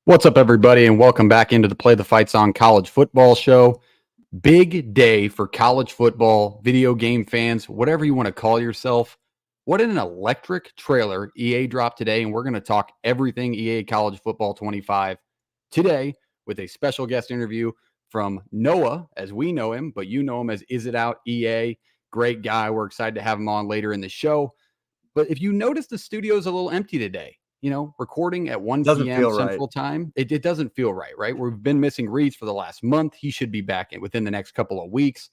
What's up, everybody, and welcome back into the Play the Fight Song College Football Show. Big day for college football, video game fans, whatever you want to call yourself. What an electric trailer EA dropped today, and we're going to talk everything EA College Football 25 today with a special guest interview from Noah, as we know him, but you know him as Is It Out EA. Great guy. We're excited to have him on later in the show. But if you notice, the studio's a little empty today. You know, recording at 1 p.m. Central Time, it doesn't feel right? We've been missing Reeds for the last month. He should be back within the next couple of weeks.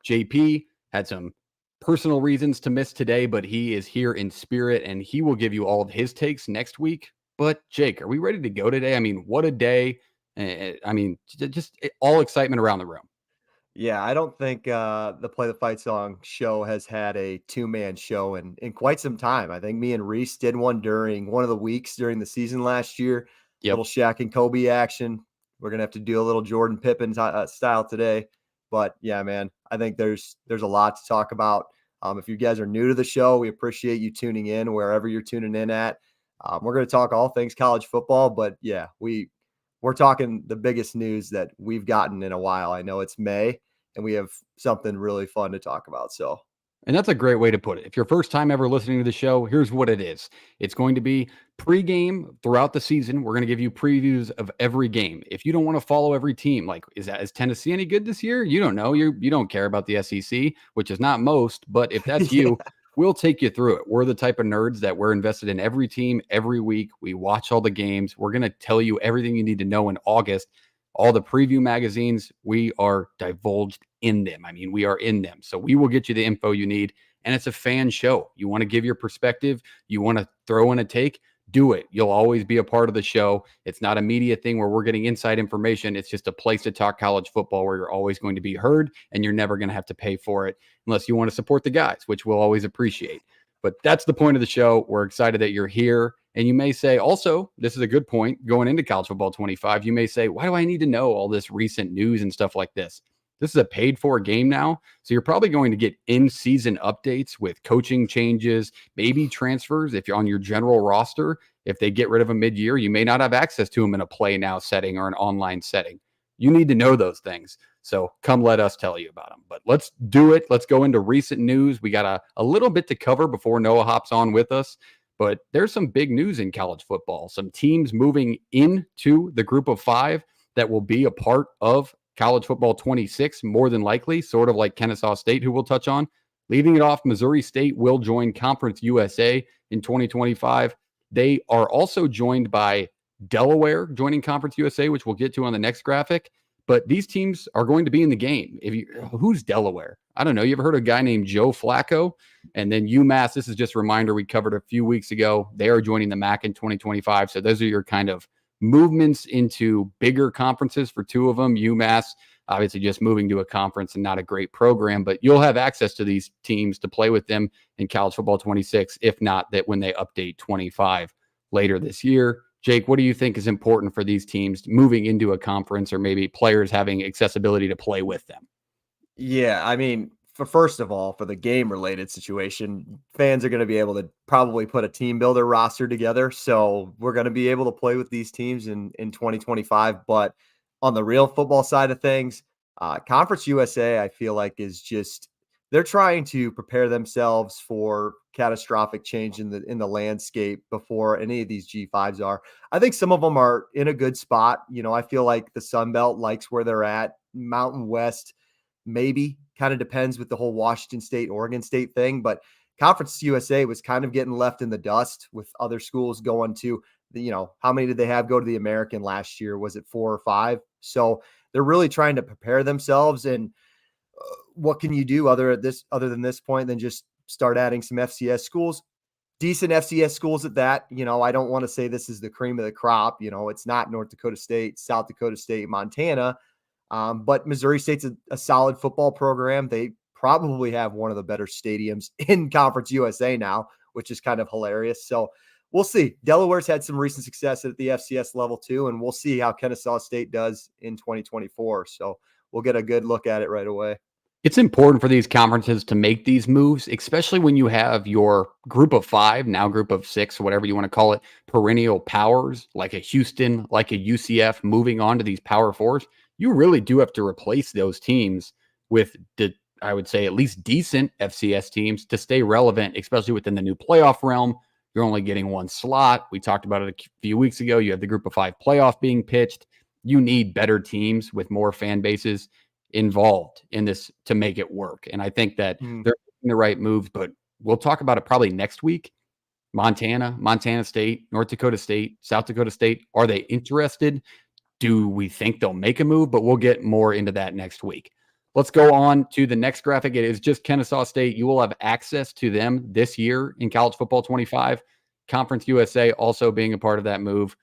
JP had some personal reasons to miss today, but he is here in spirit, and he will give you all of his takes next week. But, Jake, are we ready to go today? I mean, what a day. I mean, just all excitement around the room. Yeah, I don't think the Play the Fight Song show has had a two-man show in quite some time. I think me and Reese did one during one of the weeks during the season last year. Yep. Little Shaq and Kobe action. We're going to have to do a little Jordan Pippen style today. But, yeah, man, I think there's a lot to talk about. If you guys are new to the show, we appreciate you tuning in wherever you're tuning in at. We're going to talk all things college football. But, yeah, we're talking the biggest news that we've gotten in a while. I know it's May, and we have something really fun to talk about. And that's a great way to put it. If you're first time ever listening to the show, here's what it is. It's going to be pregame throughout the season. We're going to give you previews of every game. If you don't want to follow every team, like is Tennessee any good this year? You don't know. You don't care about the SEC, which is not most. But if that's you, we'll take you through it. We're the type of nerds that we're invested in every team every week. We watch all the games. We're going to tell you everything you need to know in August. All the preview magazines, we are divulged in them. I mean, we are in them. So we will get you the info you need. And it's a fan show. You want to give your perspective. You want to throw in a take. Do it. You'll always be a part of the show. It's not a media thing where we're getting inside information. It's just a place to talk college football where you're always going to be heard and you're never going to have to pay for it unless you want to support the guys, which we'll always appreciate. But that's the point of the show. We're excited that you're here. And you may say, also, this is a good point, going into College Football 25, you may say, why do I need to know all this recent news and stuff like this? This is a paid-for game now, so you're probably going to get in-season updates with coaching changes, maybe transfers if you're on your general roster. If they get rid of a mid-year, you may not have access to them in a play now setting or an online setting. You need to know those things. So come let us tell you about them. But let's do it. Let's go into recent news. We got a little bit to cover before Noah hops on with us. But there's some big news in college football. Some teams moving into the group of five that will be a part of College Football 26, more than likely, sort of like Kennesaw State, who we'll touch on. Leaving it off, Missouri State will join Conference USA in 2025. They are also joined by Delaware joining Conference USA, which we'll get to on the next graphic. But these teams are going to be in the game. Who's Delaware? I don't know. You ever heard of a guy named Joe Flacco? And then UMass, this is just a reminder we covered a few weeks ago. They are joining the MAC in 2025. So those are your kind of movements into bigger conferences for two of them. UMass, obviously just moving to a conference and not a great program, but you'll have access to these teams to play with them in College Football 26, if not that when they update 25 later this year. Jake, what do you think is important for these teams moving into a conference or maybe players having accessibility to play with them? Yeah, I mean, first of all, for the game-related situation, fans are going to be able to probably put a team builder roster together. So we're going to be able to play with these teams in 2025. But on the real football side of things, Conference USA, I feel like, is just they're trying to prepare themselves for catastrophic change in the landscape before any of these G5s are. I think some of them are in a good spot. You know, I feel like the Sun Belt likes where they're at. Mountain West, maybe, kind of depends with the whole Washington State, Oregon State thing. But Conference USA was kind of getting left in the dust with other schools going to how many did they have go to the American last year? Was it 4 or 5? So they're really trying to prepare themselves. And what can you do other than this point than just start adding some FCS schools, decent FCS schools at that? I don't want to say this is the cream of the crop. It's not North Dakota State, South Dakota State, Montana. But Missouri State's a solid football program. They probably have one of the better stadiums in Conference USA now, which is kind of hilarious. So we'll see. Delaware's had some recent success at the FCS level too, and we'll see how Kennesaw State does in 2024. So we'll get a good look at it right away. It's important for these conferences to make these moves, especially when you have your group of 5, now group of 6, whatever you want to call it, perennial powers like a Houston, like a UCF moving on to these Power Fours. You really do have to replace those teams with, I would say, at least decent FCS teams to stay relevant, especially within the new playoff realm. You're only getting one slot. We talked about it a few weeks ago. You have the group of 5 playoff being pitched. You need better teams with more fan bases involved in this to make it work. And I think that they're making the right moves, but we'll talk about it probably next week. Montana State, North Dakota State, South Dakota State. Are they interested? Do we think they'll make a move? But we'll get more into that next week. Let's go on to the next graphic. It is just Kennesaw State. You will have access to them this year in College Football 25. Conference USA also being a part of that move.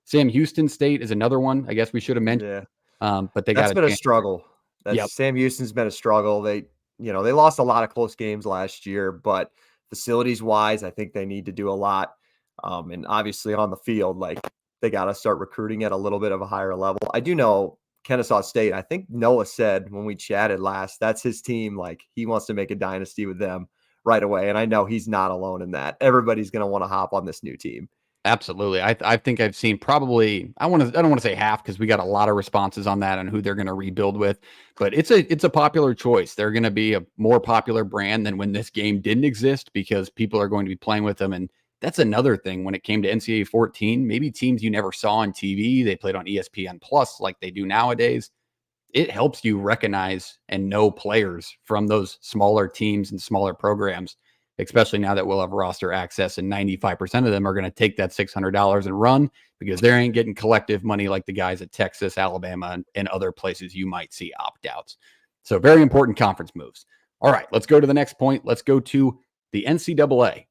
Sam Houston State is another one. I guess we should have mentioned. Yeah. But they That's got been a struggle. Yep. Sam Houston's been a struggle. They lost a lot of close games last year, but facilities wise, I think they need to do a lot. And obviously on the field, like they got to start recruiting at a little bit of a higher level. I do know Kennesaw State. I think Noah said when we chatted last, that's his team. Like he wants to make a dynasty with them right away. And I know he's not alone in that. Everybody's going to want to hop on this new team. Absolutely. I think I've seen probably I don't want to say half because we got a lot of responses on that and who they're going to rebuild with, but it's a popular choice. They're going to be a more popular brand than when this game didn't exist because people are going to be playing with them. And that's another thing when it came to NCAA 14, maybe teams you never saw on TV, they played on ESPN Plus like they do nowadays. It helps you recognize and know players from those smaller teams and smaller programs, especially now that we'll have roster access and 95% of them are going to take that $600 and run because they ain't getting collective money like the guys at Texas, Alabama, and other places you might see opt-outs. So very important conference moves. All right, let's go to the next point. Let's go to the NCAA.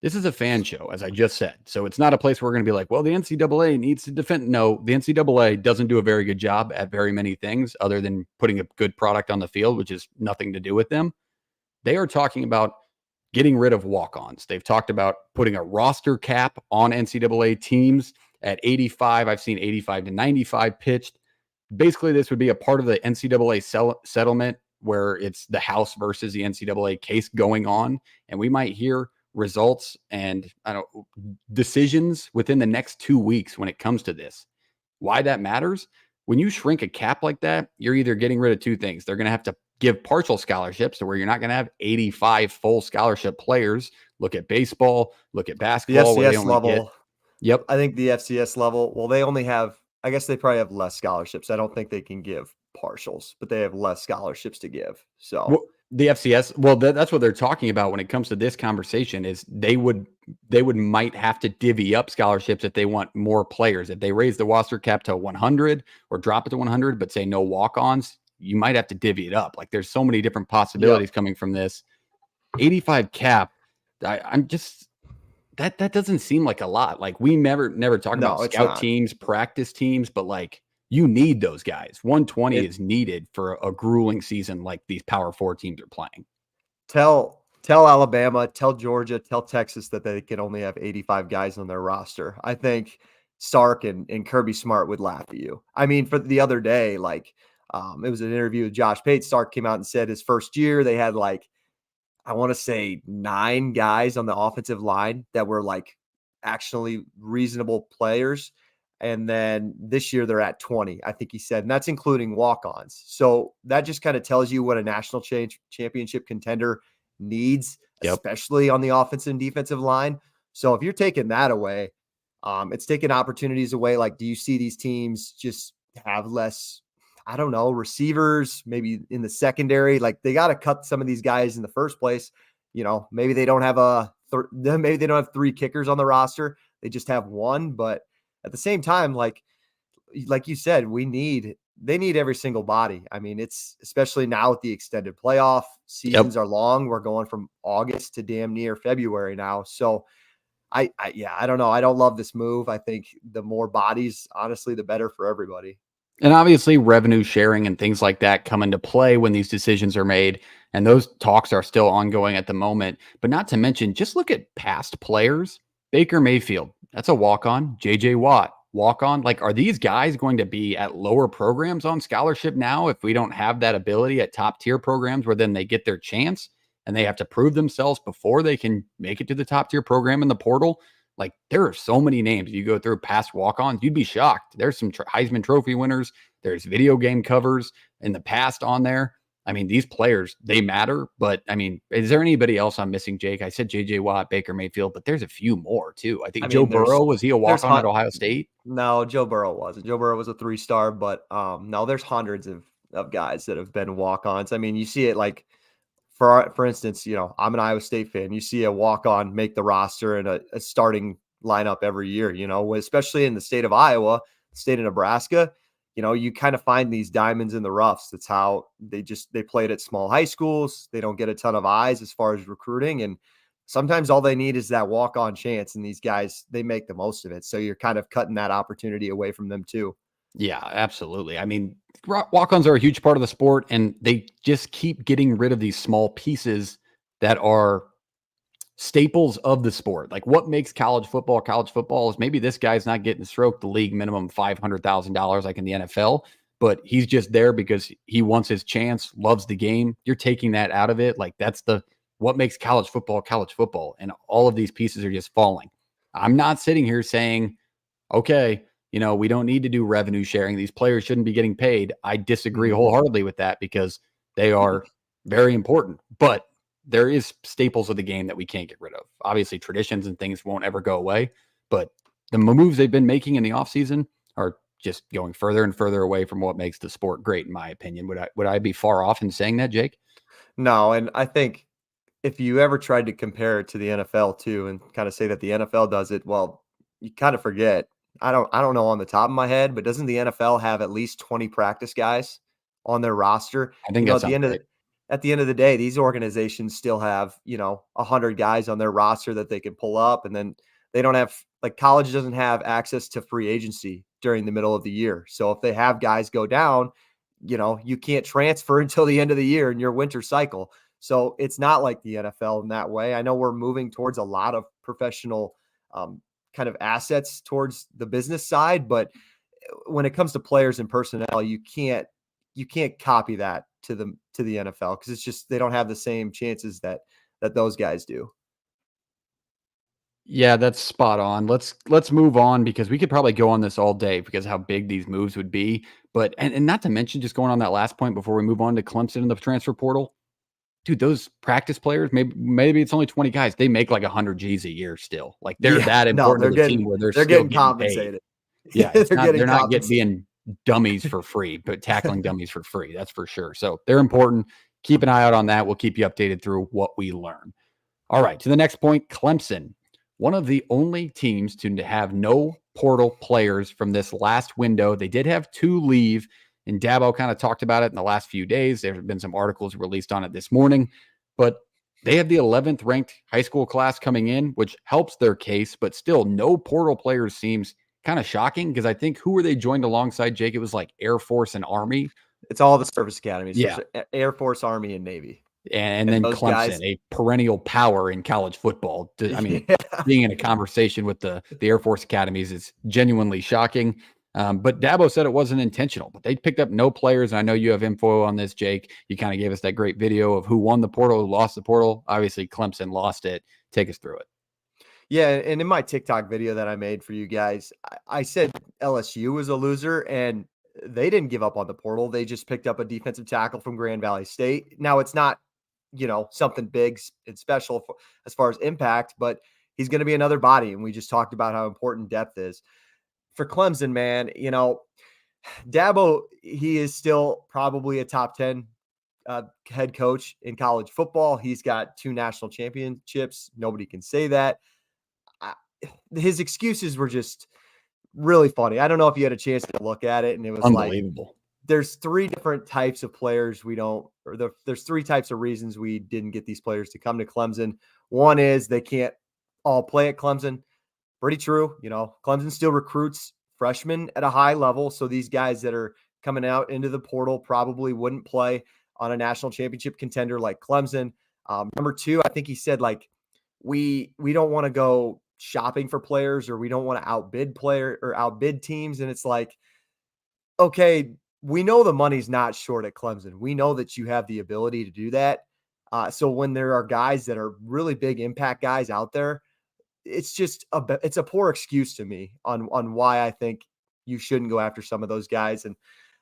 This is a fan show, as I just said. So it's not a place where we're going to be like, well, the NCAA needs to defend. No, the NCAA doesn't do a very good job at very many things other than putting a good product on the field, which is nothing to do with them. They are talking about getting rid of walk-ons. They've talked about putting a roster cap on NCAA teams at 85. I've seen 85 to 95 pitched. Basically, this would be a part of the NCAA settlement where it's the House versus the NCAA case going on. And we might hear results and decisions within the next 2 weeks when it comes to this. Why that matters? When you shrink a cap like that, you're either getting rid of 2 things. They're going to have to give partial scholarships to where you're not going to have 85 full scholarship players. Look at baseball, look at basketball. The FCS level. Yep. I think the FCS level, well, they only have, I guess they probably have less scholarships. I don't think they can give partials, but they have less scholarships to give. So well, the FCS, well, that's what they're talking about when it comes to this conversation is they would might have to divvy up scholarships if they want more players. If they raise the roster cap to 100 or drop it to 100, but say no walk-ons, you might have to divvy it up. Like there's so many different possibilities coming from this 85 cap. I'm just, that doesn't seem like a lot. Like we never talk about scout teams, practice teams, but like you need those guys. 120 is needed for a grueling season like these Power 4 teams are playing. Tell Alabama, tell Georgia, tell Texas that they can only have 85 guys on their roster. I think Sark and Kirby Smart would laugh at you. I mean, for the other day, like it was an interview with Josh Pate. Sark came out and said his first year they had like, I want to say 9 guys on the offensive line that were like actually reasonable players. And then this year they're at 20, I think he said, and that's including walk-ons. So that just kind of tells you what a national championship contender needs, especially on the offensive and defensive line. So if you're taking that away, it's taking opportunities away. Like, do you see these teams just have less, I don't know, receivers, maybe in the secondary? Like they got to cut some of these guys in the first place. You know, maybe they don't have maybe they don't have 3 kickers on the roster. They just have 1, but at the same time, like you said, they need every single body. I mean, it's especially now with the extended playoff seasons are long. We're going from August to damn near February now. So I don't know. I don't love this move. I think the more bodies, honestly, the better for everybody. And obviously revenue sharing and things like that come into play when these decisions are made. And those talks are still ongoing at the moment, but not to mention, just look at past players. Baker Mayfield, that's a walk-on. JJ Watt, walk on. Like, are these guys going to be at lower programs on scholarship now if we don't have that ability at top tier programs where then they get their chance and they have to prove themselves before they can make it to the top tier program in the portal? Like, there are so many names. You go through past walk ons, you'd be shocked. There's some Heisman Trophy winners, there's video game covers in the past on there. I mean, these players, they matter. But I mean, is there anybody else I'm missing, Jake? I said JJ Watt, Baker Mayfield, but there's a few more too. I I think Joe mean, Burrow, was he a there's walk on at Ohio State? no, Joe Burrow wasn't. Joe Burrow was a 3-star, but no, there's hundreds of guys that have been walk-ons. I mean, you see it like for instance, I'm an Iowa State fan. You see a walk-on make the roster and a starting lineup every year, especially in the state of Iowa, state of Nebraska, you kind of find these diamonds in the roughs. That's how they play it at small high schools. They don't get a ton of eyes as far as recruiting. And sometimes all they need is that walk-on chance. And these guys, they make the most of it. So you're kind of cutting that opportunity away from them too. Yeah, absolutely. I mean, walk-ons are a huge part of the sport, and they just keep getting rid of these small pieces that are staples of the sport. Like, what makes college football is maybe this guy's not getting stroked the league minimum $500,000 like in the NFL, but he's just there because he wants his chance, loves the game. You're taking that out of it. Like, that's what makes college football. And all of these pieces are just falling. I'm not sitting here saying, okay, we don't need to do revenue sharing. These players shouldn't be getting paid. I disagree wholeheartedly with that because they are very important. But there is staples of the game that we can't get rid of. Obviously, traditions and things won't ever go away. But the moves they've been making in the offseason are just going further and further away from what makes the sport great, in my opinion. Would I be far off in saying that, Jake? No, and I think if you ever tried to compare it to the NFL too and kind of say that the NFL does it, well, you kind of forget. I don't know on the top of my head, but doesn't the NFL have at least 20 practice guys on their roster? I think that sounds right. At the end of the day, these organizations still have, 100 guys on their roster that they can pull up, and then they don't have, like, college doesn't have access to free agency during the middle of the year. So if they have guys go down, you can't transfer until the end of the year in your winter cycle. So it's not like the NFL in that way. I know we're moving towards a lot of professional kind of assets towards the business side, but when it comes to players and personnel, you can't copy that to the NFL because it's just they don't have the same chances that those guys do. Yeah, that's spot on. Let's move on because we could probably go on this all day because how big these moves would be. But and not to mention, just going on that last point before we move on to Clemson and the transfer portal, dude, those practice players, maybe it's only 20 guys. They make like 100 G's a year still. Like, they're that important to the team where they're still getting getting compensated. paid. Yeah, they're not getting being dummies for free, but tackling dummies for free. That's for sure. So they're important. Keep an eye out on that. We'll keep you updated through what we learn. All right, to the next point, Clemson, one of the only teams to have no portal players from this last window. They did have 2 leave, and Dabo kind of talked about it in the last few days. There have been some articles released on it this morning, but they have the 11th ranked high school class coming in, which helps their case, but still no portal players seems kind of shocking because I think who were they joined alongside, Jake? It was like Air Force and Army. It's all the service academies. Yeah. There's Air Force, Army, and Navy. And then those Clemson, guys, a perennial power in college football. I mean, yeah. being in a conversation with the Air Force academies is genuinely shocking. But Dabo said it wasn't intentional, but they picked up no players. And I know you have info on this, Jake. You kind of gave us that great video of who won the portal, who lost the portal. Obviously, Clemson lost it. Take us through it. Yeah, and in my TikTok video that I made for you guys, I said LSU was a loser, and they didn't give up on the portal. They just picked up a defensive tackle from Grand Valley State. Now, it's not, something big and special as far as impact, but he's going to be another body. And we just talked about how important depth is for Clemson, man. Dabo, he is still probably a top 10 head coach in college football. He's got 2 national championships. Nobody can say that. His excuses were just really funny. I don't know if you had a chance to look at it, and it was unbelievable. Like, there's 3 different types of players there's 3 types of reasons we didn't get these players to come to Clemson. One is they can't all play at Clemson. Pretty true. Clemson still recruits freshmen at a high level. So these guys that are coming out into the portal probably wouldn't play on a national championship contender like Clemson. Number 2, I think he said, like, we don't want to go shopping for players, or we don't want to outbid teams. And it's like, okay, we know the money's not short at Clemson. We know that you have the ability to do that. So when there are guys that are really big impact guys out there, it's just it's a poor excuse to me on why I think you shouldn't go after some of those guys. And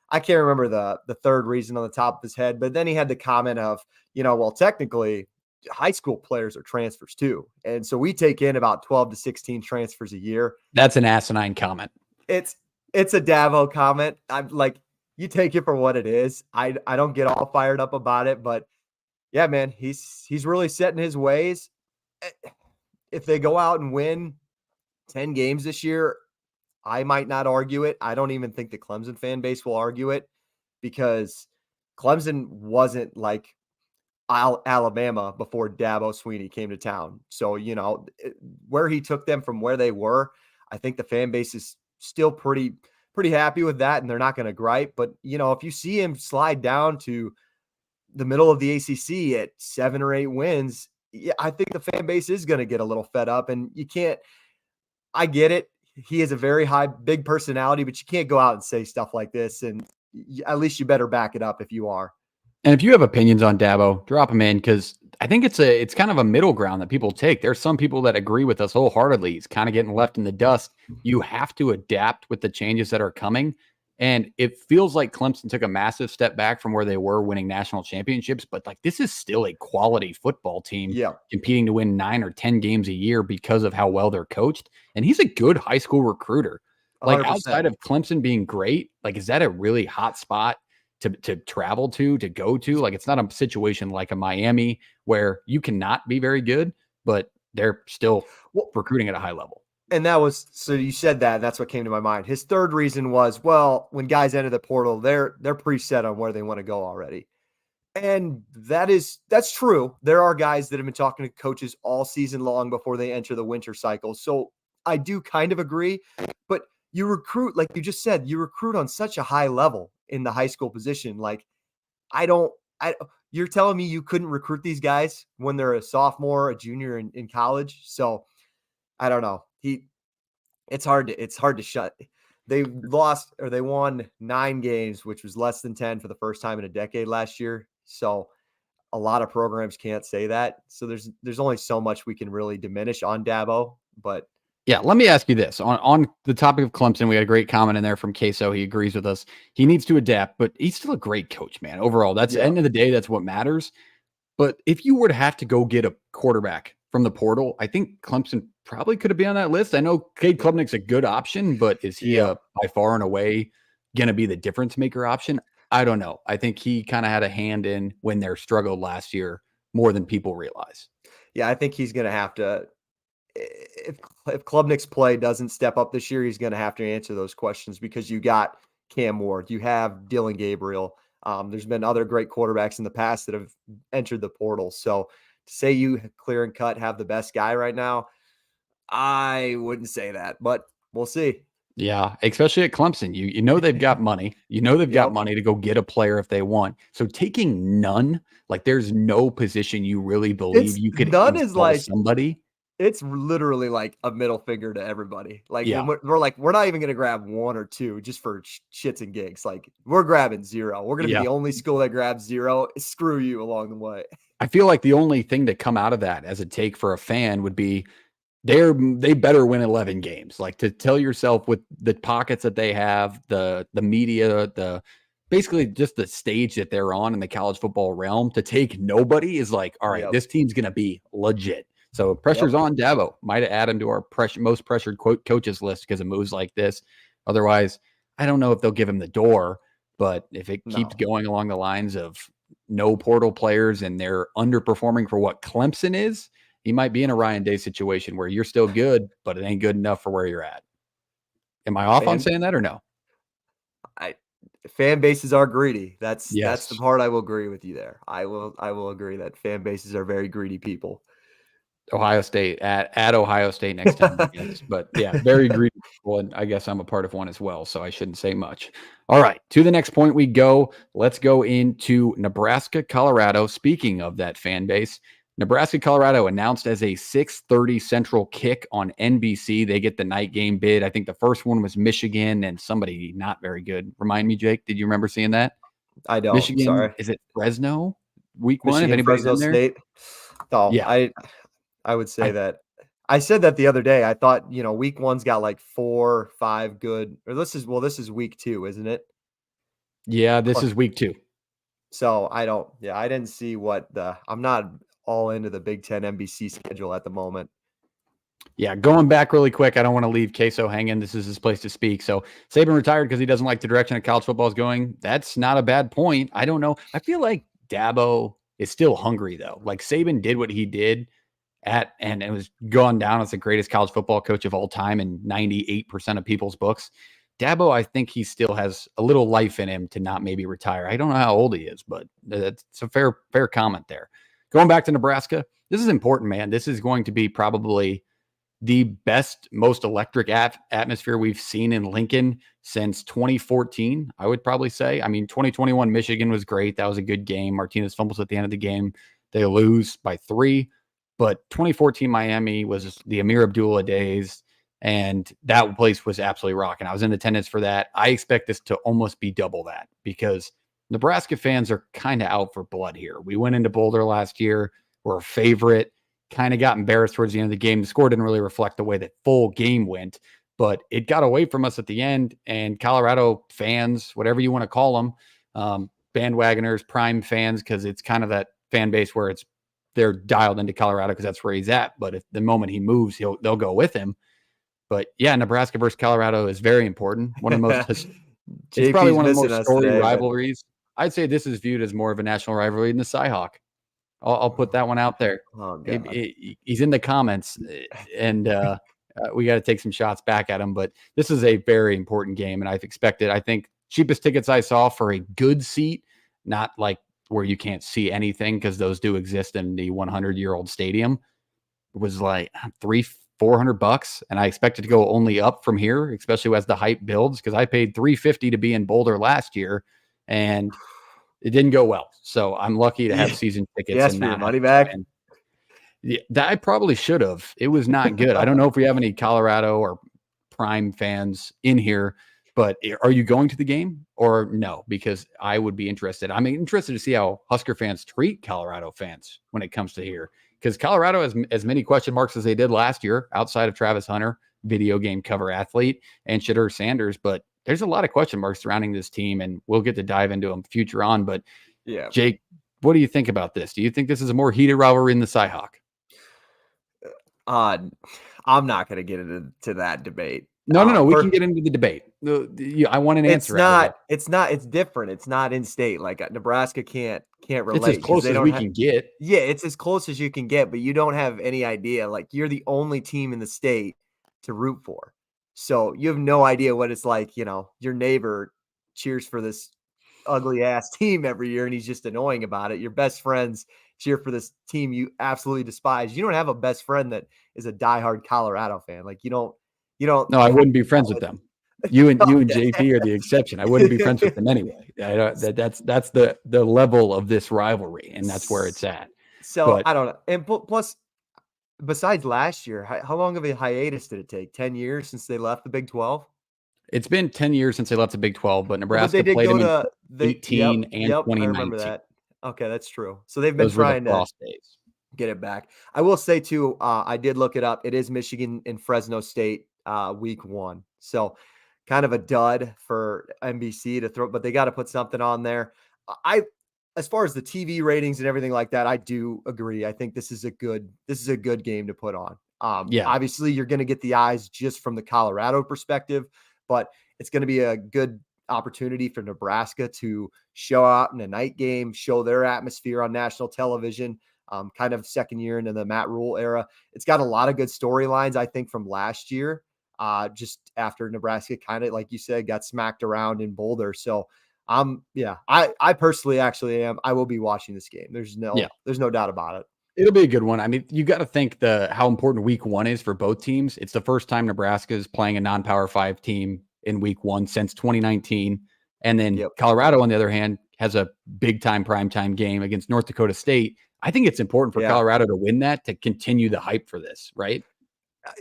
I can't remember the third reason on the top of his head, but then he had the comment of, well, technically high school players are transfers too. And so we take in about 12 to 16 transfers a year. That's an asinine comment. It's a Davo comment. I'm like, you take it for what it is. I don't get all fired up about it, but yeah, man, he's really set in his ways. If they go out and win 10 games this year, I might not argue it. I don't even think the Clemson fan base will argue it, because Clemson wasn't like Alabama before Dabo Swinney came to town. So, where he took them from where they were, I think the fan base is still pretty happy with that, and they're not going to gripe. But, if you see him slide down to the middle of the ACC at 7 or 8 wins, yeah, I think the fan base is going to get a little fed up. And I get it. He is a very big personality, but you can't go out and say stuff like this. And at least you better back it up if you are. And if you have opinions on Dabo, drop them in, because I think it's kind of a middle ground that people take. There's some people that agree with us wholeheartedly. He's kind of getting left in the dust. You have to adapt with the changes that are coming. And it feels like Clemson took a massive step back from where they were winning national championships. But like, this is still a quality football team competing to win 9 or 10 games a year because of how well they're coached. And he's a good high school recruiter. Like 100%. Outside of Clemson being great, like, is that a really hot spot to travel to go to? Like, it's not a situation like a Miami where you cannot be very good, but they're still recruiting at a high level. And so you said that, and that's what came to my mind. His third reason was, well, when guys enter the portal, they're preset on where they want to go already. And that's true. There are guys that have been talking to coaches all season long before they enter the winter cycle. So I do kind of agree, but you recruit, like you just said, you recruit on such a high level in the high school position. Like, you're telling me you couldn't recruit these guys when they're a sophomore, a junior in college. So I don't know. It's hard to shut. They won 9 games, which was less than 10 for the first time in a decade last year. So a lot of programs can't say that. So there's only so much we can really diminish on Dabo, but yeah, let me ask you this. On the topic of Clemson, we had a great comment in there from Queso. He agrees with us. He needs to adapt, but he's still a great coach, man. Overall, that's the end of the day. That's what matters. But if you were to have to go get a quarterback from the portal, I think Clemson probably could have been on that list. I know Cade Klubnik's a good option, but is he by far and away going to be the difference maker option? I don't know. I think he kind of had a hand in when they struggled last year more than people realize. Yeah, I think he's going to have to. If Klubnik's play doesn't step up this year, he's going to have to answer those questions, because you got Cam Ward, you have Dylan Gabriel. There's been other great quarterbacks in the past that have entered the portal. So to say you clear and cut have the best guy right now, I wouldn't say that, but we'll see. Yeah, especially at Clemson. You know they've got money. You know they've got money to go get a player if they want. So taking none, like, there's no position you really believe you could none is like somebody. It's literally like a middle finger to everybody. Like, we're not even going to grab 1 or 2 just for shits and gigs. Like, we're grabbing 0. We're going to be the only school that grabs 0. Screw you along the way. I feel like the only thing to come out of that as a take for a fan would be they better win 11 games. Like, to tell yourself with the pockets that they have, the media, basically just the stage that they're on in the college football realm, to take nobody is like, all right, this team's going to be legit. So pressure's on Dabo. Might add him to our most pressured coaches list because of moves like this. Otherwise, I don't know if they'll give him the door, but if it keeps going along the lines of no portal players and they're underperforming for what Clemson is, he might be in a Ryan Day situation where you're still good, but it ain't good enough for where you're at. Am I off on saying that or no? Fan bases are greedy. That's the part I will agree with you there. I will agree that fan bases are very greedy people. Ohio State at Ohio State next time, I guess. But yeah, very greedy people, and I guess I'm a part of one as well, so I shouldn't say much. All right, to the next point we go. Let's go into Nebraska, Colorado. Speaking of that fan base, Nebraska, Colorado announced as a 6:30 Central kick on NBC. They get the night game bid. I think the first one was Michigan and somebody not very good. Remind me, Jake, did you remember seeing that? I don't. Michigan, Sorry. is it Fresno week one? If Michigan, anybody's Fresno in there? State. No, Yeah. I would say I, that I said that the other day. I thought, week one's got like 4, 5 good, or this is week 2, isn't it? yeah, this is week 2. So I didn't see I'm not all into the Big Ten NBC schedule at the moment. Yeah, going back really quick, I don't want to leave Queso hanging. This is his place to speak. So Saban retired because he doesn't like the direction that college football is going. That's not a bad point. I don't know. I feel like Dabo is still hungry, though. Like Saban did what he did and it was gone down as the greatest college football coach of all time in 98% of people's books. Dabo, I think he still has a little life in him to not maybe retire. I don't know how old he is, but it's a fair comment there. Going back to Nebraska, this is important, man. This is going to be probably the best, most electric atmosphere we've seen in Lincoln since 2014, I would probably say. I mean, 2021 Michigan was great. That was a good game. Martinez fumbles at the end of the game. They lose by 3. But 2014 Miami was the Amir Abdullah days, and that place was absolutely rocking. I was in attendance for that. I expect this to almost be double that because Nebraska fans are kind of out for blood here. We went into Boulder last year. We're a favorite. Kind of got embarrassed towards the end of the game. The score didn't really reflect the way that full game went, but it got away from us at the end. And Colorado fans, whatever you want to call them, bandwagoners, prime fans, because it's kind of that fan base where they're dialed into Colorado because that's where he's at. But if the moment he moves, they'll go with him. But yeah, Nebraska versus Colorado is very important. One of the most, it's probably one of the most storied rivalries. I'd say this is viewed as more of a national rivalry than the Cyhawk. I'll put that one out there. Oh, he's in the comments, and we got to take some shots back at him. But this is a very important game, and I've expected. I think cheapest tickets I saw for a good seat, not like where you can't see anything because those do exist in the 100-year-old stadium, was like $300-400, and I expected to go only up from here, especially as the hype builds. Because I paid $350 to be in Boulder last year, and it didn't go well. So I'm lucky to have season tickets. You asked for your money back? Yeah, that I probably should have. It was not good. I don't know if we have any Colorado or Prime fans in here, but are you going to the game or no? Because I would be interested. I'm interested to see how Husker fans treat Colorado fans when it comes to here. Because Colorado has as many question marks as they did last year outside of Travis Hunter, video game cover athlete, and Shedeur Sanders. But there's a lot of question marks surrounding this team, and we'll get to dive into them future on. But yeah, Jake, what do you think about this? Do you think this is a more heated rivalry than the Cyhawk? I'm not going to get into that debate. No. We can get into the debate. I want an answer. It's different. It's not in state. Like Nebraska can't relate. It's as close as we can get. Yeah, it's as close as you can get, but you don't have any idea. Like you're the only team in the state to root for. So you have no idea what it's like. Your neighbor cheers for this ugly ass team every year and he's just annoying about it. Your best friends cheer for this team you absolutely despise. You don't have a best friend that is a diehard Colorado fan. Like you don't. No, I wouldn't be friends with them. You and JP are the exception. I wouldn't be friends with them anyway. That's the level of this rivalry, and that's where it's at. So I don't know. And plus, besides last year, how long of a hiatus did it take? 10 years since they left the Big 12? It's been 10 years since they left the Big 12, but Nebraska played them in 18 and 2019. I remember that. Okay, that's true. So they've been trying to get it back. I will say, too, I did look it up. It is Michigan and Fresno State week 1. So kind of a dud for NBC to throw, but they got to put something on there. As far as the TV ratings and everything like that, I do agree. I think this is a good game to put on. Obviously you're going to get the eyes just from the Colorado perspective, but it's going to be a good opportunity for Nebraska to show out in a night game, show their atmosphere on national television, kind of second year into the Matt Rule era. It's got a lot of good storylines, I think, from last year, just after Nebraska kind of, like you said, got smacked around in Boulder. So I personally actually am. I will be watching this game. There's no doubt about it. It'll be a good one. I mean, you got to think how important week 1 is for both teams. It's the first time Nebraska is playing a non-Power 5 team in week 1 since 2019. And then Colorado, on the other hand, has a big time primetime game against North Dakota State. I think it's important for Yeah. Colorado to win that to continue the hype for this, right?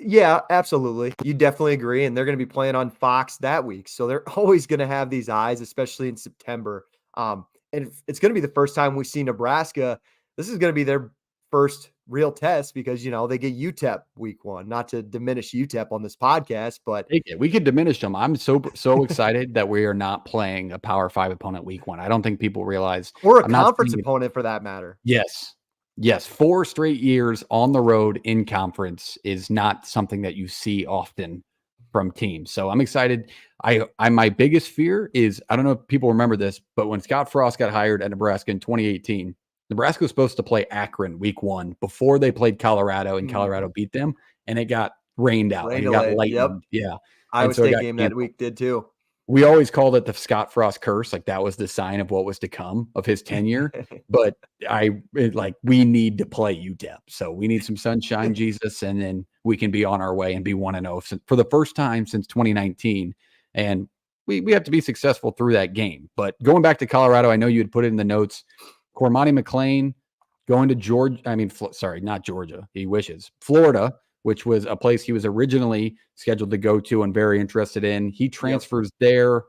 Yeah, absolutely. You definitely agree. And they're going to be playing on Fox that week. So they're always going to have these eyes, especially in September. And it's going to be the first time we see Nebraska. This is going to be their first real test because, they get UTEP week 1, not to diminish UTEP on this podcast, but We could diminish them. I'm so excited that we are not playing a Power 5 opponent week 1. I don't think people realize. or a I'm not conference saying it. opponent for that matter. Yes. Yes, 4 straight years on the road in conference is not something that you see often from teams. So I'm excited. I my biggest fear is, I don't know if people remember this, but when Scott Frost got hired at Nebraska in 2018, Nebraska was supposed to play Akron week 1 before they played Colorado, and Colorado beat them, and it got rained out. Like, Rain it got delayed. Yep. lightened. Yeah. And Iowa so it State got game that canceled. week did too. We always called it the Scott Frost curse. Like, that was the sign of what was to come of his tenure. But we need to play UTEP. So we need some sunshine, Jesus, and then we can be on our way and be 1-0 for the first time since 2019. And we have to be successful through that game. But going back to Colorado, I know you had put it in the notes. Cormani McClain going to Georgia. I mean, sorry, not Georgia. He wishes. Florida, which was a place he was originally scheduled to go to and very interested in. He transfers there.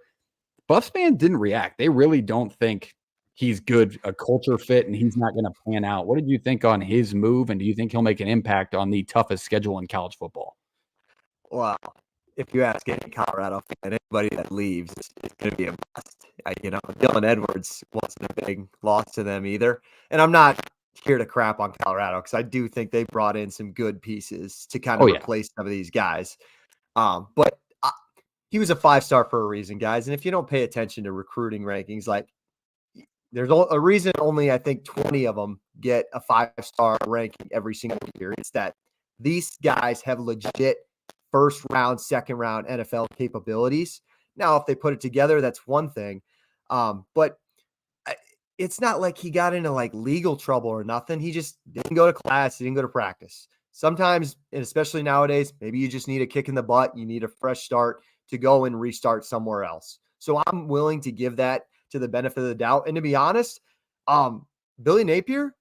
Buffs fans didn't react. They really don't think he's good, a culture fit, and he's not going to pan out. What did you think on his move, and do you think he'll make an impact on the toughest schedule in college football? Well, if you ask any Colorado fan, anybody that leaves, it's going to be a bust. Dylan Edwards wasn't a big loss to them either. And I'm not here to crap on Colorado because I do think they brought in some good pieces to kind of replace some of these guys. But he was a 5-star for a reason, guys. And if you don't pay attention to recruiting rankings, like, there's a reason only I think 20 of them get a 5-star ranking every single year. It's that these guys have legit first round, second round NFL capabilities. Now, if they put it together, that's one thing. But it's not like he got into like legal trouble or nothing. He just didn't go to class. He didn't go to practice. Sometimes, and especially nowadays, maybe you just need a kick in the butt. You need a fresh start to go and restart somewhere else. So I'm willing to give that to the benefit of the doubt. And to be honest, Billy Napier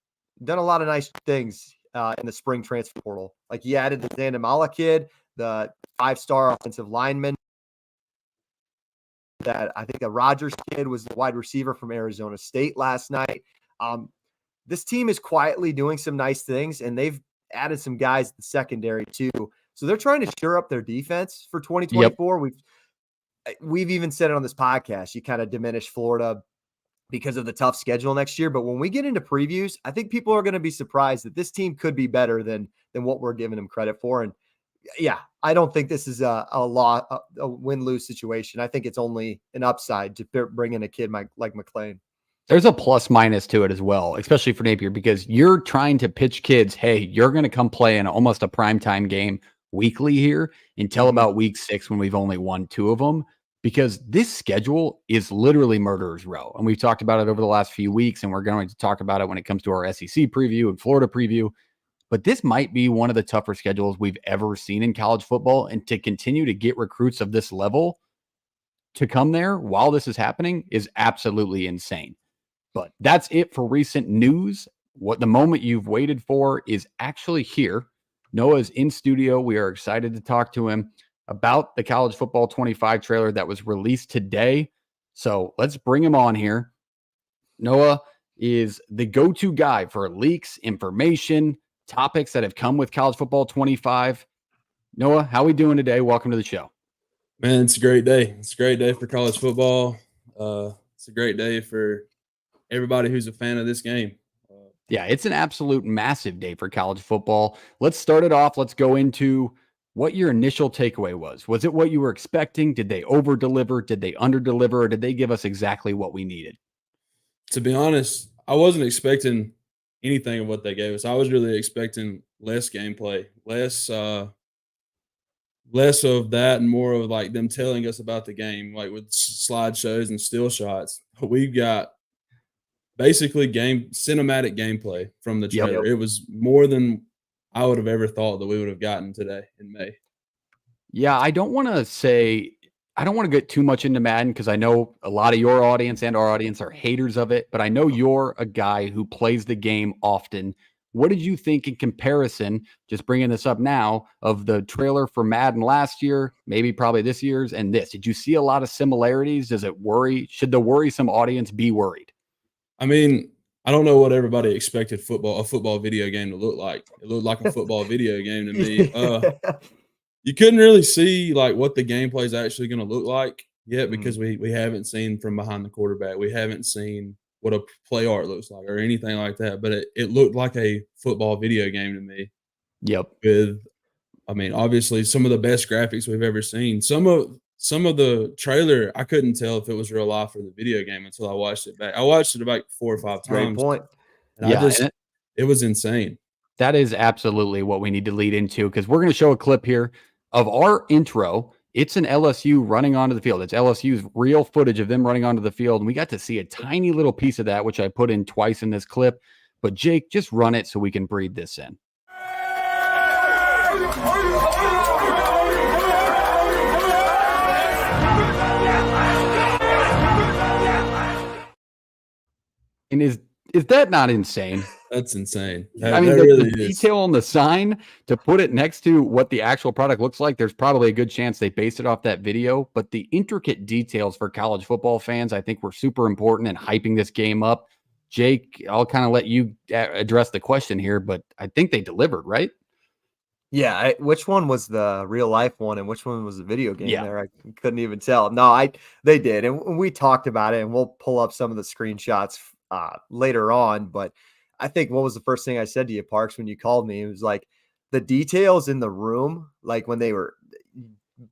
done a lot of nice things in the spring transfer portal. Like, he added the Zandamala kid, the 5-star offensive lineman. That I think the Rogers kid was the wide receiver from Arizona State last night. This team is quietly doing some nice things, and they've added some guys in the secondary too. So they're trying to shore up their defense for 2024. Yep. We've even said it on this podcast. You kind of diminish Florida because of the tough schedule next year. But when we get into previews, I think people are going to be surprised that this team could be better than what we're giving them credit for. And yeah, I don't think this is a win-lose situation. I think it's only an upside to bring in a kid like McClain. There's a plus minus to it as well, especially for Napier, because you're trying to pitch kids, hey, you're going to come play in almost a primetime game weekly here until about week 6 when we've only won 2 of them, because this schedule is literally murderer's row. And we've talked about it over the last few weeks, and we're going to talk about it when it comes to our SEC preview and Florida preview. But this might be one of the tougher schedules we've ever seen in college football. And to continue to get recruits of this level to come there while this is happening is absolutely insane. But that's it for recent news. What the moment you've waited for is actually here. Noah's in studio. We are excited to talk to him about the College Football 25 trailer that was released today. So let's bring him on here. Noah is the go-to guy for leaks, information, topics that have come with College Football 25. Noah, how are we doing today? Welcome to the show. Man, it's a great day. It's a great day for college football. It's a great day for everybody who's a fan of this game. Yeah, it's an absolute massive day for college football. Let's start it off. Let's go into what your initial takeaway was. Was it what you were expecting? Did they over-deliver? Did they under-deliver? Or did they give us exactly what we needed? To be honest, I wasn't expecting anything of what they gave us. I was really expecting less gameplay, less of that and more of like them telling us about the game, like with slideshows and still shots. We've got basically cinematic gameplay from the trailer. Yep. It was more than I would have ever thought that we would have gotten today in May. Yeah, I don't want to say I don't want to get too much into Madden because I know a lot of your audience and our audience are haters of it, but I know you're a guy who plays the game often. What did you think in comparison, just bringing this up now, of the trailer for Madden last year, maybe probably this year's, and this? Did you see a lot of similarities? Does it worry? Should the worrisome audience be worried? I mean, I don't know what everybody expected a football video game to look like. It looked like a football video game to me. You couldn't really see like what the gameplay is actually going to look like yet because we haven't seen from behind the quarterback. We haven't seen what a play art looks like or anything like that. But it looked like a football video game to me. Yep. I mean, obviously some of the best graphics we've ever seen. Some of the trailer, I couldn't tell if it was real life or the video game until I watched it back. I watched it about 4 or 5 times. Great point. And it was insane. That is absolutely what we need to lead into because we're going to show a clip here of our intro. It's an LSU running onto the field. It's LSU's real footage of them running onto the field. And we got to see a tiny little piece of that, which I put in twice in this clip. But Jake, just run it so we can breathe this in. And is that not insane? That's insane. I mean, the detail on the sign to put it next to what the actual product looks like, there's probably a good chance they based it off that video. But the intricate details for college football fans, I think, were super important in hyping this game up. Jake, I'll kind of let you address the question here, but I think they delivered, right? Yeah, which one was the real life one and which one was the video game Yeah. there? I couldn't even tell. No, they did. And we talked about it and we'll pull up some of the screenshots later on. But I think what was the first thing I said to you, Parks, when you called me? It was like the details in the room, like when they were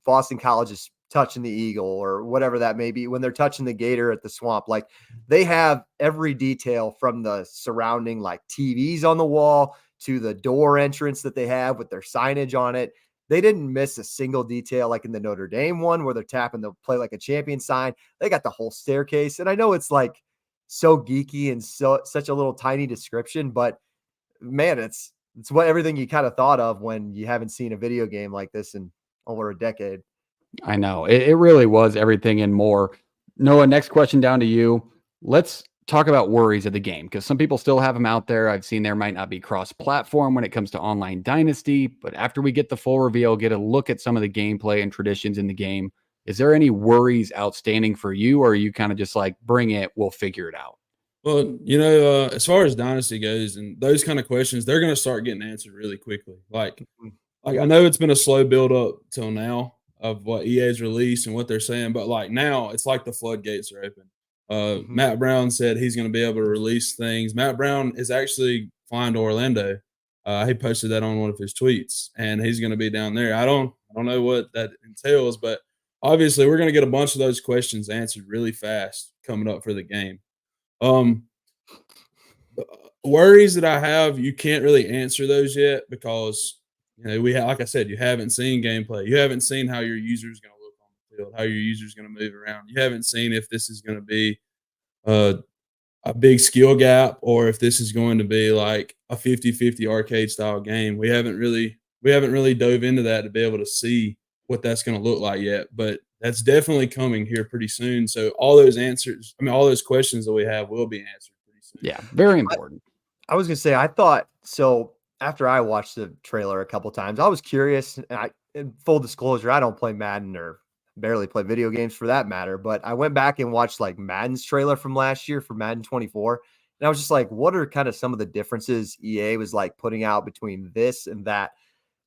Boston College is touching the eagle or whatever that may be, when they're touching the gator at the swamp, like they have every detail from the surrounding like TVs on the wall to the door entrance that they have with their signage on it. They didn't miss a single detail like in the Notre Dame one where they're tapping the play like a champion sign. They got the whole staircase. And I know it's like so geeky and such a little tiny description, but man, it's what everything you kind of thought of when you haven't seen a video game like this in over a decade. I know. It really was everything and more. Noah, next question down to you. Let's talk about worries of the game because some people still have them out there. I've seen there might not be cross-platform when it comes to online dynasty, but after we get the full reveal, get a look at some of the gameplay and traditions in the game. Is there any worries outstanding for you, or are you kind of just like, bring it, we'll figure it out? Well, as far as dynasty goes and those kind of questions, they're going to start getting answered really quickly. Like I know it's been a slow build up till now of what EA's released and what they're saying, but like now it's like the floodgates are open. Matt Brown said he's going to be able to release things. Matt Brown is actually flying to Orlando. He posted that on one of his tweets, and he's going to be down there. I don't know what that entails, but obviously we're going to get a bunch of those questions answered really fast coming up for the game. Worries that I have, you can't really answer those yet because like I said, you haven't seen gameplay. You haven't seen how your user is going to look on the field, how your user is going to move around. You haven't seen if this is going to be a big skill gap or if this is going to be like a 50-50 arcade style game. We haven't really dove into that to be able to see what that's going to look like yet, but that's definitely coming here pretty soon. So all those questions that we have will be answered pretty soon. Yeah, very important. I was going to say, I thought so. After I watched the trailer a couple times, I was curious. And in full disclosure, I don't play Madden or barely play video games for that matter. But I went back and watched like Madden's trailer from last year for Madden 24. And I was just like, what are kind of some of the differences EA was like putting out between this and that?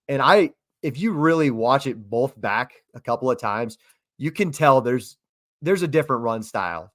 And if you really watch it both back a couple of times, you can tell there's a different run style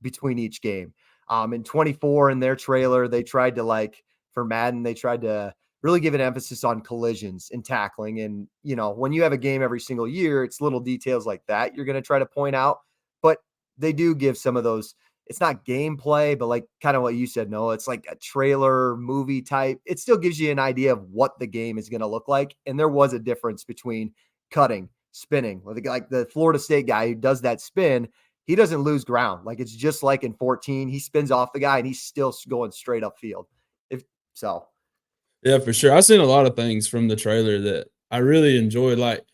between each game. In 24 in their trailer, they tried to for Madden, they tried to really give an emphasis on collisions and tackling. And, when you have a game every single year, it's little details like that you're going to try to point out. But they do give some of those. It's not gameplay, but like kind of what you said, Noah, it's like a trailer movie type. It still gives you an idea of what the game is going to look like. And there was a difference between cutting, spinning, like the Florida State guy who does that spin. He doesn't lose ground. Like it's just like in 14, he spins off the guy and he's still going straight up field. Yeah, for sure. I've seen a lot of things from the trailer that I really enjoyed, like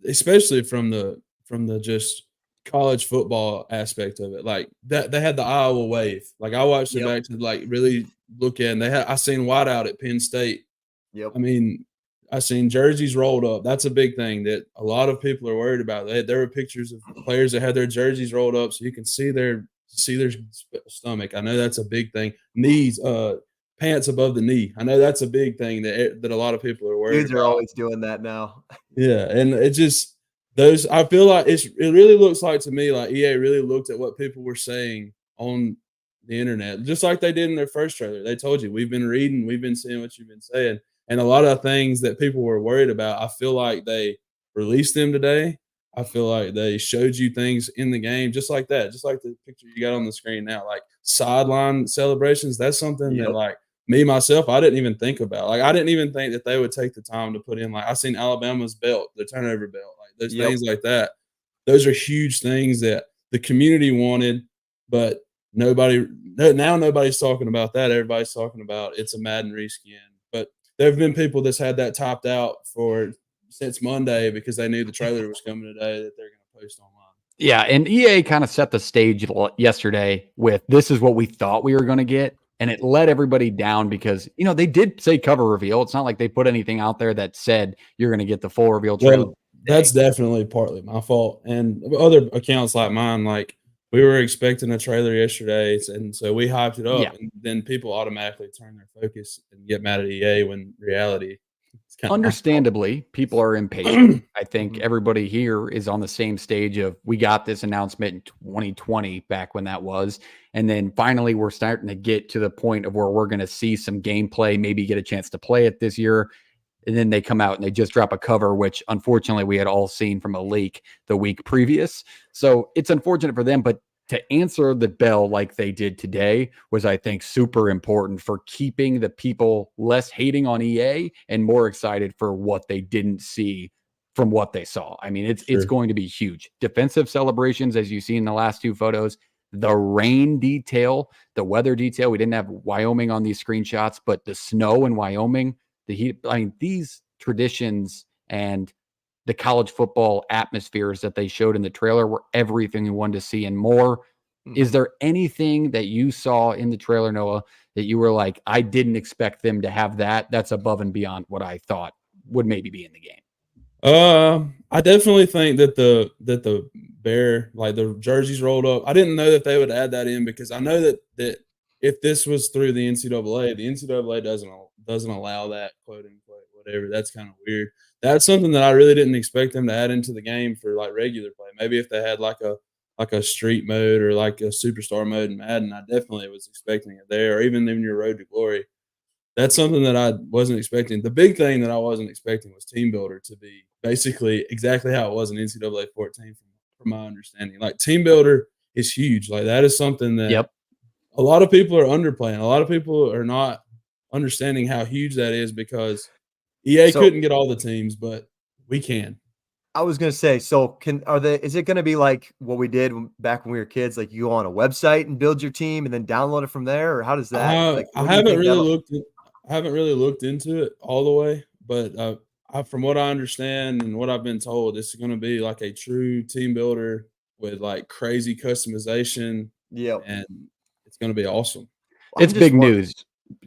especially from the from the just college football aspect of it. Like that, they had the Iowa wave. Like I watched it back to like really look at, and I seen whiteout at Penn State. Yep. I mean, I seen jerseys rolled up. That's a big thing that a lot of people are worried about. There were pictures of players that had their jerseys rolled up so you can see their stomach. I know that's a big thing. Knees, pants above the knee. I know that's a big thing that a lot of people are worried Dudes about. are always doing that now. Yeah, and it just those. I feel like it really looks like to me like EA really looked at what people were saying on the internet, just like they did in their first trailer. They told you, we've been reading, we've been seeing what you've been saying. And a lot of things that people were worried about, I feel like they released them today. I feel like they showed you things in the game just like that, just like the picture you got on the screen now, like sideline celebrations. That's something that like me, myself, I didn't even think about. Like I didn't even think that they would take the time to put in, like I seen Alabama's belt, the turnover belt, like those things like that. Those are huge things that the community wanted, but nobody's talking about that. Everybody's talking about it's a Madden reskin. But there have been people that's had that topped out since Monday because they knew the trailer was coming today that they're going to post online. Yeah, and EA kind of set the stage yesterday with this is what we thought we were going to get, and it let everybody down because, they did say cover reveal. It's not like they put anything out there that said you're going to get the full reveal trailer. Well, that's definitely partly my fault. And other accounts like mine, like we were expecting a trailer yesterday, and so we hyped it up, and then people automatically turn their focus and get mad at EA when reality is kind of understandably people are impatient. I think everybody here is on the same stage of we got this announcement in 2020 back when that was, and then finally we're starting to get to the point of where we're going to see some gameplay, maybe get a chance to play it this year. And then they come out and they just drop a cover, which unfortunately we had all seen from a leak the week previous. So it's unfortunate for them, but to answer the bell like they did today was, I think, super important for keeping the people less hating on EA and more excited for what they didn't see from what they saw. I mean, it's going to be huge. Defensive celebrations, as you see in the last two photos, the rain detail, the weather detail. We didn't have Wyoming on these screenshots, but the snow in Wyoming, the heat. I mean, these traditions and the college football atmospheres that they showed in the trailer were everything we wanted to see and more. Is there anything that you saw in the trailer, Noah, that you were like, I didn't expect them to have that? That's above and beyond what I thought would maybe be in the game. I definitely think that the bear, like the jerseys rolled up. I didn't know that they would add that in because I know that if this was through the NCAA doesn't allow that, quote unquote, whatever. That's kind of weird. That's something that I really didn't expect them to add into the game for like regular play. Maybe if they had like a street mode or like a superstar mode in Madden, I definitely was expecting it there, or even in your Road to Glory. That's something that I wasn't expecting. The big thing that I wasn't expecting was Team Builder to be basically exactly how it was in NCAA 14 from my understanding. Like Team Builder is huge. Like that is something that a lot of people are underplaying. A lot of people are not understanding how huge that is because EA couldn't get all the teams, but we can. I was gonna say, so is it gonna be like what we did back when we were kids? Like you go on a website and build your team and then download it from there, or how does that? I haven't really looked into it all the way, but from what I understand and what I've been told, it's going to be like a true team builder with like crazy customization. And it's going to be awesome. It's big news.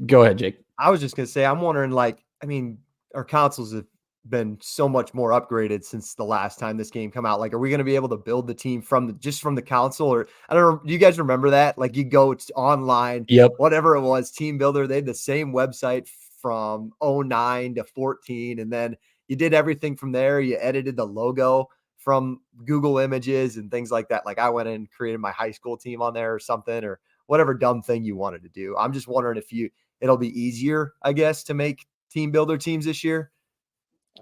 Go ahead, Jake. I was just gonna say, I'm wondering, like, I mean, our consoles have been so much more upgraded since the last time this game come out. Like, are we going to be able to build the team from the console? Or I don't know. Do you guys remember that? Like you go online, whatever it was, Team Builder, they had the same website from 09 to 14. And then you did everything from there. You edited the logo from Google Images and things like that. Like I went and created my high school team on there or something, or whatever dumb thing you wanted to do. I'm just wondering if it'll be easier, I guess, to make Team Builder teams this year.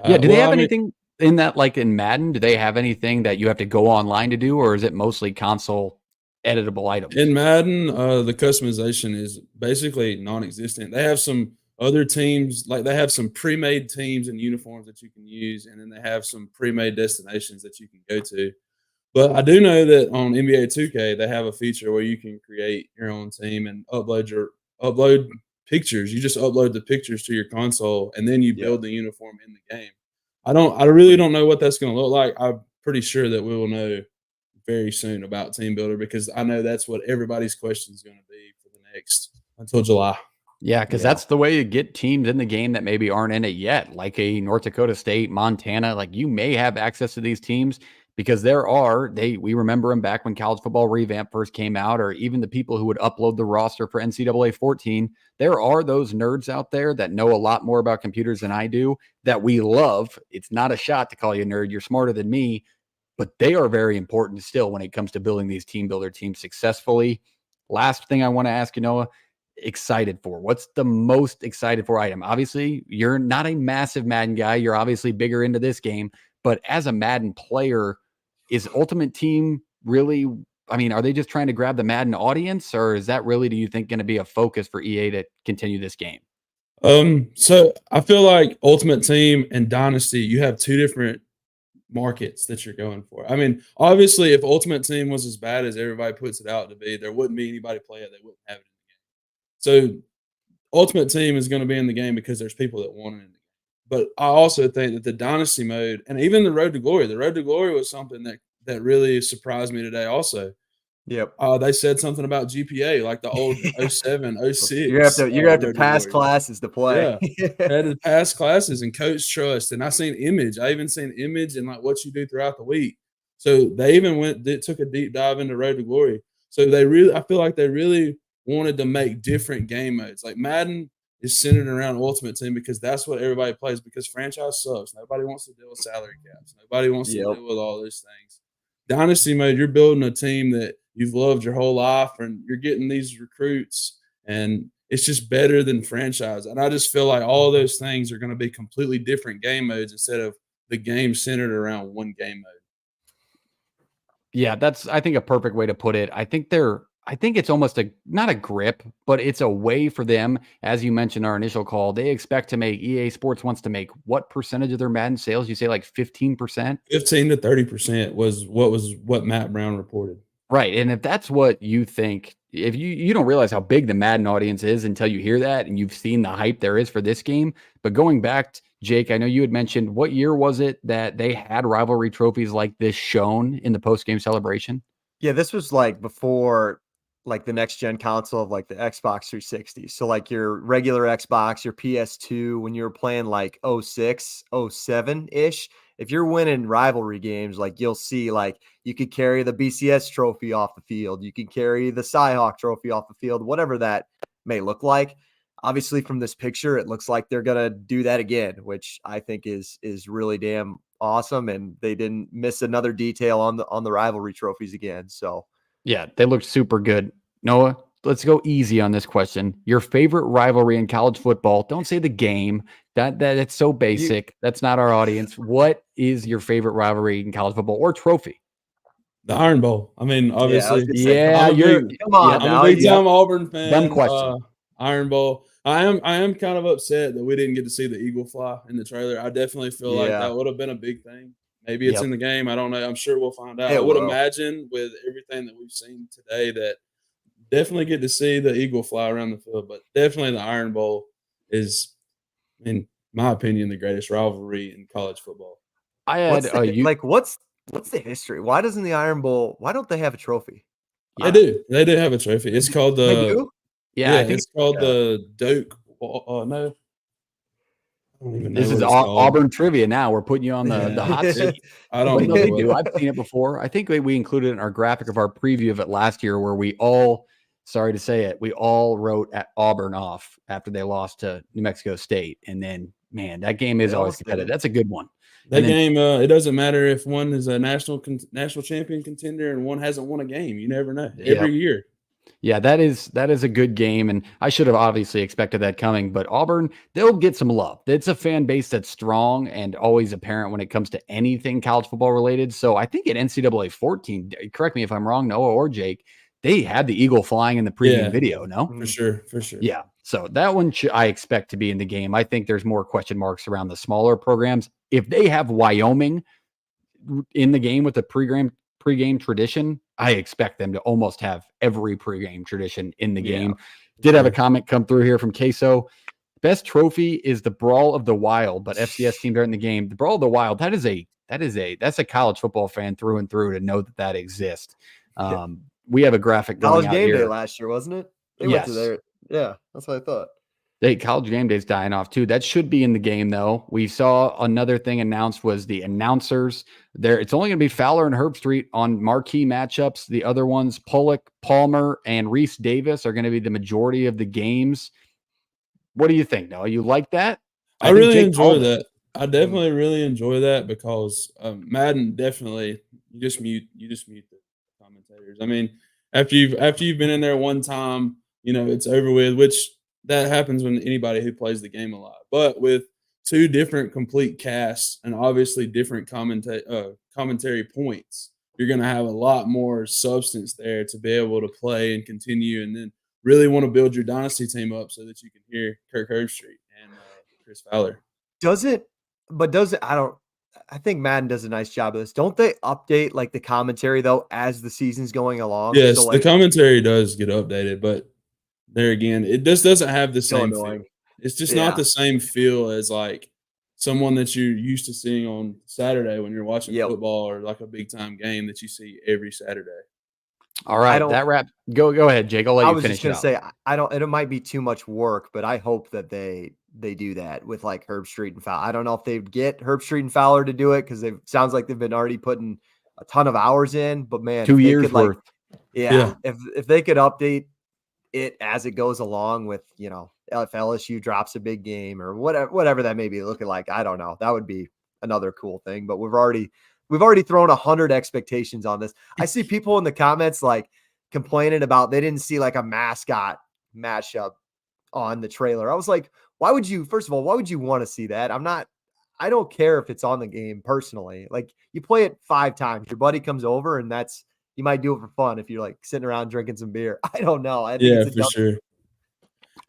Yeah, do they have anything in that, like in Madden? Do they have anything that you have to go online to do, or is it mostly console editable items? In Madden, the customization is basically non-existent. They have some other teams, like they have some pre-made teams and uniforms that you can use, and then they have some pre-made destinations that you can go to. But I do know that on NBA 2K, they have a feature where you can create your own team and upload pictures. You just upload the pictures to your console and then you build the uniform in the game. I really don't know what that's going to look like. pretty sure that we will know very soon about Team Builder, because I know that's what everybody's question is going to be for the next until July. Yeah, because that's the way you get teams in the game that maybe aren't in it yet, like a North Dakota State, Montana. Like, you may have access to these teams because we remember them back when college football revamp first came out, or even the people who would upload the roster for NCAA 14. There are those nerds out there that know a lot more about computers than I do that we love. It's not a shot to call you a nerd. You're smarter than me, but they are very important still when it comes to building these team builder teams successfully. Last thing I want to ask you, Noah, excited for? What's the most excited for item? Obviously, you're not a massive Madden guy. You're obviously bigger into this game, but as a Madden player, is Ultimate Team really, I mean, are they just trying to grab the Madden audience, or is that really, do you think, going to be a focus for EA to continue this game? So I feel like Ultimate Team and Dynasty, you have two different markets that you're going for. I mean, obviously, if Ultimate Team was as bad as everybody puts it out to be, there wouldn't be anybody play it. They wouldn't have it in the game. So Ultimate Team is going to be in the game because there's people that want it in the game. But I also think that the Dynasty mode and even the Road to Glory was something that really surprised me today also. Yep. They said something about GPA, like the old 07, 06. You're gonna have to pass classes to play. Yeah. I had to pass classes and coach trust. And I even seen image and like what you do throughout the week. So they even took a deep dive into Road to Glory. So I feel like they really wanted to make different game modes. Like Madden is centered around Ultimate Team because that's what everybody plays, because franchise sucks. Nobody wants to deal with salary caps. Nobody wants to deal with all those things. Dynasty mode, you're building a team that you've loved your whole life, and you're getting these recruits, and it's just better than franchise. And I just feel like all those things are going to be completely different game modes instead of the game centered around one game mode. Yeah, that's, I think, a perfect way to put it. I think it's almost not a grip, but it's a way for them, as you mentioned our initial call, they expect to make, EA Sports wants to make what percentage of their Madden sales? You say like 15%? 15 to 30% was what Matt Brown reported. Right. And if that's what you think, if you don't realize how big the Madden audience is until you hear that and you've seen the hype there is for this game. But going back, Jake, I know you had mentioned, what year was it that they had rivalry trophies like this shown in the post-game celebration? Yeah, this was like before like the next gen console of like the Xbox 360. So like your regular Xbox, your PS2, when you were playing like 06, 07-ish, if you're winning rivalry games, like you'll see, like you could carry the BCS trophy off the field. You can carry the Cyhawk trophy off the field, whatever that may look like. Obviously from this picture, it looks like they're going to do that again, which I think is really damn awesome. And they didn't miss another detail on the rivalry trophies again. So yeah, they looked super good. Noah, let's go easy on this question. Your favorite rivalry in college football? Don't say the game. That's so basic. That's not our audience. What is your favorite rivalry in college football or trophy? The Iron Bowl. I mean, obviously. I'm a big time Auburn fan. Dumb question. Iron Bowl. I am kind of upset that we didn't get to see the eagle fly in the trailer. I definitely feel like that would have been a big thing. Maybe it's in the game. I don't know. I'm sure we'll find out. I would imagine with everything that we've seen today that definitely get to see the eagle fly around the field, but definitely the Iron Bowl is, in my opinion, the greatest rivalry in college football. What's the history? Why doesn't the Iron Bowl? Why don't they have a trophy? They do have a trophy. It's called the. They do? Yeah, I think it's called the Doak. No. This is Auburn trivia now. We're putting you on the hot seat. I don't know. They do. I've seen it before. I think we included it in our graphic of our preview of it last year, where we all, sorry to say it, we all wrote at Auburn off after they lost to New Mexico State. And then, man, that game is always competitive. That's a good one. That game, it doesn't matter if one is a national champion contender and one hasn't won a game. You never know. Every year. Yeah, that is a good game, and I should have obviously expected that coming, but Auburn, they'll get some love. It's a fan base that's strong and always apparent when it comes to anything college football related. So I think at NCAA 14, correct me if I'm wrong, Noah or Jake, they had the eagle flying in the pregame video, no? For sure. Yeah, so that one I expect to be in the game. I think there's more question marks around the smaller programs. If they have Wyoming in the game with the pregame tradition, I expect them to almost have every pregame tradition in the game. Did have a comment come through here from Queso. Best trophy is the Brawl of the Wild, but FCS teams are in the game. The Brawl of the Wild, that's a college football fan through and through to know that exists. We have a graphic going College out game here. day last year, wasn't it? They went to there. Yeah, that's what I thought. College game day's dying off too. That should be in the game though. We saw another thing announced was the announcers. It's only going to be Fowler and Herbstreit on marquee matchups. The other ones, Pollock, Palmer, and Reese Davis are going to be the majority of the games. What do you think, Noah? You like that? I really enjoy that. I definitely really enjoy that because Madden definitely you just mute the commentators. I mean, after you've been in there one time, it's over with, which that happens when anybody who plays the game a lot. But with two different complete casts and obviously different commentary points, you're going to have a lot more substance there to be able to play and continue, and then really want to build your dynasty team up so that you can hear Kirk Herbstreit and Chris Fowler. I think Madden does a nice job of this. Don't they update like the commentary though as the season's going along? Yes, so, the commentary does get updated, but there again, it just doesn't have the same feel. It's just not the same feel as like someone that you're used to seeing on Saturday when you're watching football or like a big time game that you see every Saturday. All right, that wrap. Go ahead, Jake. I'll let you finish. I was just gonna say it might be too much work, but I hope that they do that with like Herbstreit and Fowler. I don't know if they'd get Herbstreit and Fowler to do it because it sounds like they've been already putting a ton of hours in. But man, 2 years worth. If they could update it as it goes along with, if LSU drops a big game or whatever that may be looking like, I don't know. That would be another cool thing. But we've already thrown 100 expectations on this. I see people in the comments like complaining about they didn't see like a mascot matchup on the trailer. I was like, first of all, why would you want to see that? I don't care if it's on the game personally. Like you play it 5 times, your buddy comes over and you might do it for fun if you're like sitting around drinking some beer. I don't know. I think for sure.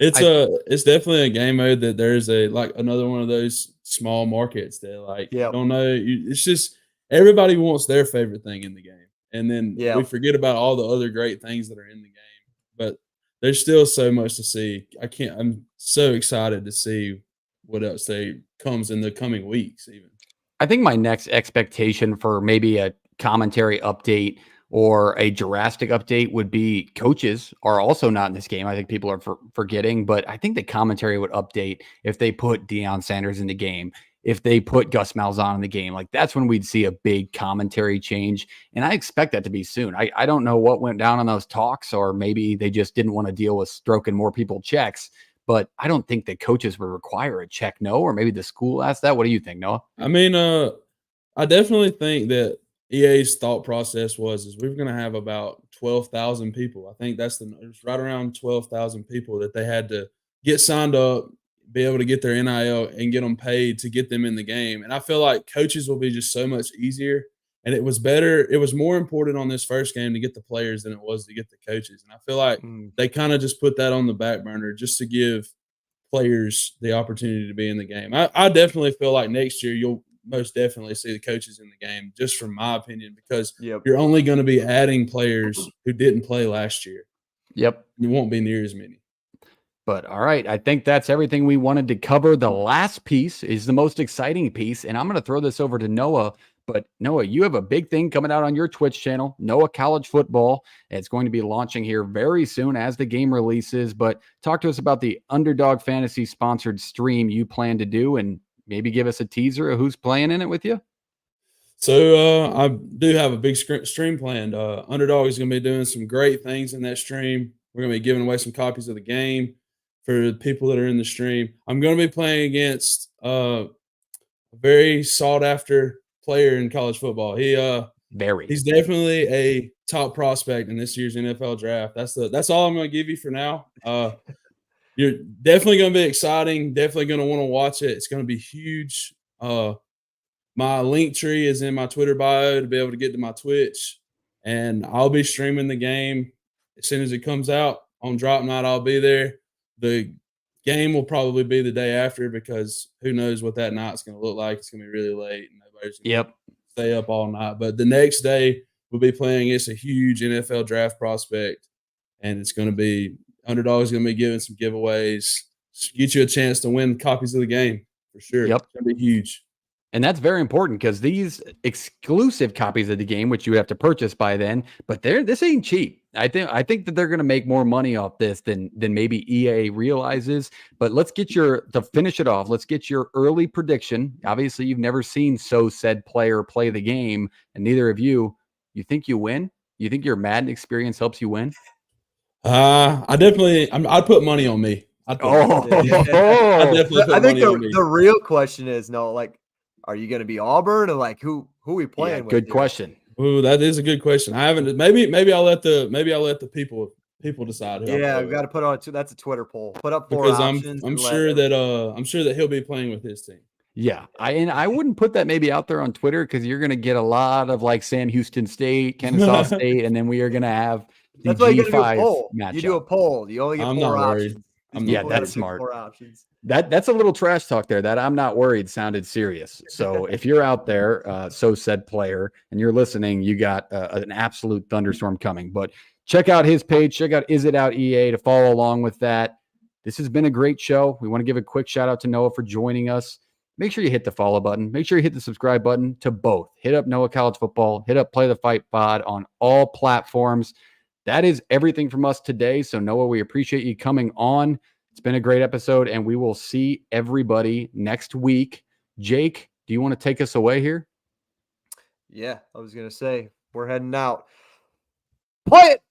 It's definitely a game mode that there's another one of those small markets that don't know. It's just everybody wants their favorite thing in the game. And then we forget about all the other great things that are in the game. But there's still so much to see. I'm so excited to see what else comes in the coming weeks even. I think my next expectation for maybe a commentary update or a Jurassic update would be coaches are also not in this game. I think people are forgetting, but I think the commentary would update if they put Deion Sanders in the game, if they put Gus Malzahn in the game. Like that's when we'd see a big commentary change. And I expect that to be soon. I don't know what went down on those talks, or maybe they just didn't want to deal with stroking more people checks. But I don't think that coaches would require a check, no, or maybe the school asked that. What do you think, Noah? I mean, I definitely think that EA's thought process is we're going to have about 12,000 people. I think it's right around 12,000 people that they had to get signed up, be able to get their NIL and get them paid to get them in the game. And I feel like coaches will be just so much easier. And it was more important on this first game to get the players than it was to get the coaches. And I feel like they kind of just put that on the back burner just to give players the opportunity to be in the game. I definitely feel like next year you'll most definitely see the coaches in the game, just from my opinion, because you're only going to be adding players who didn't play last year. Yep. You won't be near as many. But all right, I think that's everything we wanted to cover. The last piece is the most exciting piece, and I'm going to throw this over to Noah. But Noah, you have a big thing coming out on your Twitch channel, Noah College Football. It's going to be launching here very soon as the game releases. But talk to us about the Underdog Fantasy sponsored stream you plan to do, and maybe give us a teaser of who's playing in it with you. So I do have a big stream planned. Underdog is going to be doing some great things in that stream. We're going to be giving away some copies of the game for the people that are in the stream. I'm going to be playing against a very sought after player in college football. He's definitely a top prospect in this year's NFL draft. That's all I'm going to give you for now. You're definitely going to be exciting. Definitely going to want to watch it. It's going to be huge. My link tree is in my Twitter bio to be able to get to my Twitch, and I'll be streaming the game as soon as it comes out on drop night. I'll be there. The game will probably be the day after, because who knows what that night's going to look like. It's going to be really late and nobody's going to stay up all night. But the next day we'll be playing against a huge NFL draft prospect, and it's going to be Underdog is going to be giving some giveaways. get you a chance to win copies of the game for sure. Yep. It's gonna be huge. And that's very important because these exclusive copies of the game, which you have to purchase by then, but this ain't cheap. I think that they're going to make more money off this than maybe EA realizes. But let's get to finish it off. Let's get your early prediction. Obviously, you've never seen said player play the game, and neither of you. You think you win? You think your Madden experience helps you win? I'd put money on me. I think the real question is, are you going to be Auburn or like who we playing with? Good question. Ooh, that is a good question. I haven't. Maybe I'll let the people decide. Yeah, I've got to put on. That's a Twitter poll. Put up 4 because options. I'm sure that he'll be playing with his team. Yeah, I wouldn't put that maybe out there on Twitter because you're going to get a lot of like Sam Houston State, Kennesaw State, and then we are going to have the That's why you G5 do a poll. matchup. You do a poll. You only get 4 options. Yeah, that's smart. That's a little trash talk there. That I'm not worried sounded serious. So if you're out there, said player, and you're listening, you got an absolute thunderstorm coming. But check out his page. Check out Is It Out EA to follow along with that. This has been a great show. We want to give a quick shout out to Noah for joining us. Make sure you hit the follow button. Make sure you hit the subscribe button to both. Hit up Noah College Football. Hit up Play the Fight Pod on all platforms. That is everything from us today. So, Noah, we appreciate you coming on. It's been a great episode, and we will see everybody next week. Jake, do you want to take us away here? Yeah, I was going to say, we're heading out. Play it!